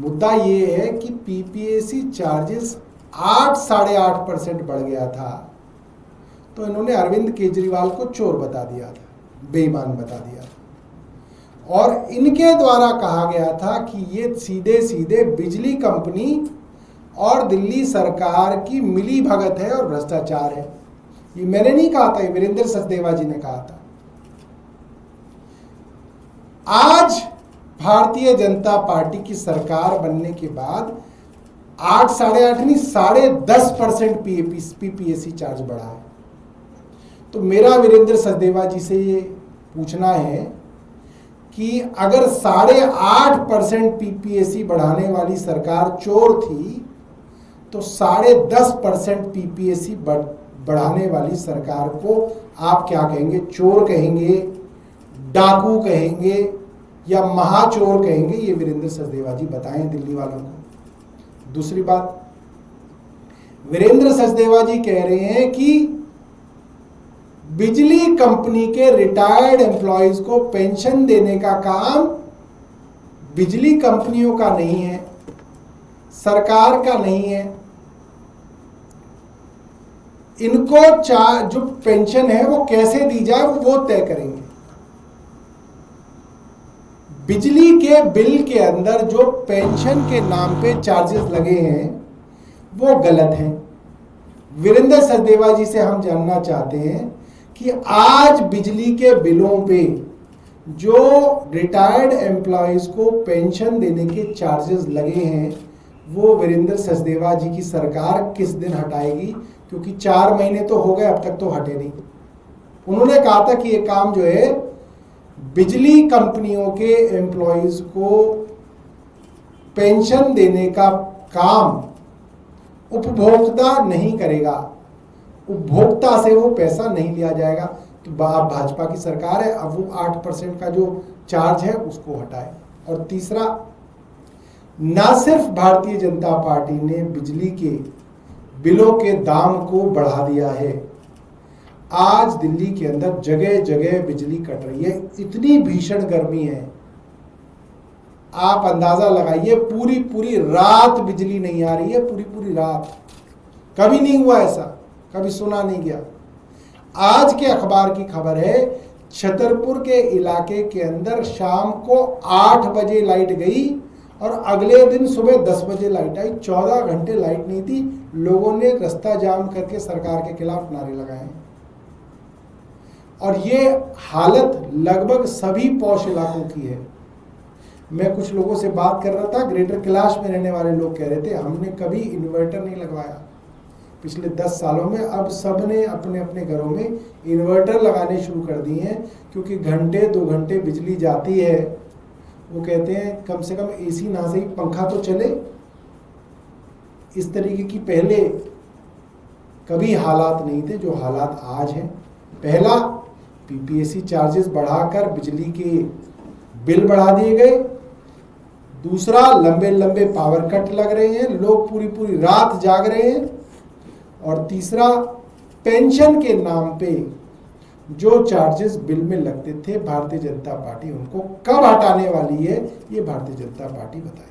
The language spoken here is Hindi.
मुद्दा ये है कि पीपीएसी चार्जेस 8-8.5% बढ़ गया था, तो इन्होंने अरविंद केजरीवाल को चोर बता दिया था, बेईमान बता दिया था। और इनके द्वारा कहा गया था कि ये सीधे सीधे बिजली कंपनी और दिल्ली सरकार की मिली भगत है और भ्रष्टाचार है। ये मैंने नहीं कहा था, ये वीरेंद्र सचदेवा जी ने कहा था। आज भारतीय जनता पार्टी की सरकार बनने के बाद 8-8.5 नहीं 10.5% पीपीएसी चार्ज बढ़ा है। तो मेरा वीरेंद्र सचदेवा जी से ये पूछना है कि अगर 8.5% पीपीएसी बढ़ाने वाली सरकार चोर थी, तो 10.5% पीपीएसी बढ़ाने वाली सरकार को आप क्या कहेंगे? चोर कहेंगे, डाकू कहेंगे या महाचोर कहेंगे? ये वीरेंद्र सचदेवा जी बताएं दिल्ली वालों को। दूसरी बात, वीरेंद्र सचदेवा जी कह रहे हैं कि बिजली कंपनी के रिटायर्ड एम्प्लॉयज को पेंशन देने का काम बिजली कंपनियों का नहीं है, सरकार का नहीं है। इनको जो पेंशन है वो कैसे दी जाए वो तय करेंगे। बिजली के बिल के अंदर जो पेंशन के नाम पे चार्जेस लगे हैं वो गलत हैं। वीरेंद्र सचदेवा जी से हम जानना चाहते हैं कि आज बिजली के बिलों पे जो रिटायर्ड एम्प्लॉयज को पेंशन देने के चार्जेस लगे हैं वो वीरेंद्र सचदेवा जी की सरकार किस दिन हटाएगी? क्योंकि 4 महीने तो हो गए, अब तक तो हटे नहीं। उन्होंने कहा था कि ये काम जो है बिजली कंपनियों के एम्प्लॉयज को पेंशन देने का काम उपभोक्ता नहीं करेगा, उपभोक्ता से वो पैसा नहीं लिया जाएगा। तो भाजपा की सरकार है, अब वो 8% का जो चार्ज है उसको हटाए। और तीसरा, ना सिर्फ भारतीय जनता पार्टी ने बिजली के बिलों के दाम को बढ़ा दिया है, आज दिल्ली के अंदर जगह जगह बिजली कट रही है। इतनी भीषण गर्मी है, आप अंदाजा लगाइए, पूरी पूरी रात बिजली नहीं आ रही है, पूरी पूरी रात। कभी नहीं हुआ ऐसा, कभी सुना नहीं गया। आज के अखबार की खबर है, छतरपुर के इलाके के अंदर शाम को 8 बजे लाइट गई और अगले दिन सुबह 10 बजे लाइट आई। 14 घंटे लाइट नहीं थी। लोगों ने रास्ता जाम करके सरकार के खिलाफ नारे लगाए। और ये हालत लगभग सभी पॉश इलाकों की है। मैं कुछ लोगों से बात कर रहा था, ग्रेटर कैलाश में रहने वाले लोग कह रहे थे हमने कभी इन्वर्टर नहीं लगवाया पिछले 10 सालों में। अब सब ने अपने अपने घरों में इन्वर्टर लगाने शुरू कर दिए हैं, क्योंकि घंटे 2 घंटे बिजली जाती है। वो कहते हैं कम से कम एसी ना सही पंखा तो चले। इस तरीके की पहले कभी हालात नहीं थे जो हालात आज हैं। पहला, पीपीएसी चार्जेस बढ़ाकर बिजली के बिल बढ़ा दिए गए। दूसरा, लंबे लंबे पावर कट लग रहे हैं, लोग पूरी पूरी रात जाग रहे हैं। और तीसरा, पेंशन के नाम पे जो चार्जेस बिल में लगते थे, भारतीय जनता पार्टी उनको कब हटाने वाली है, ये भारतीय जनता पार्टी बताए।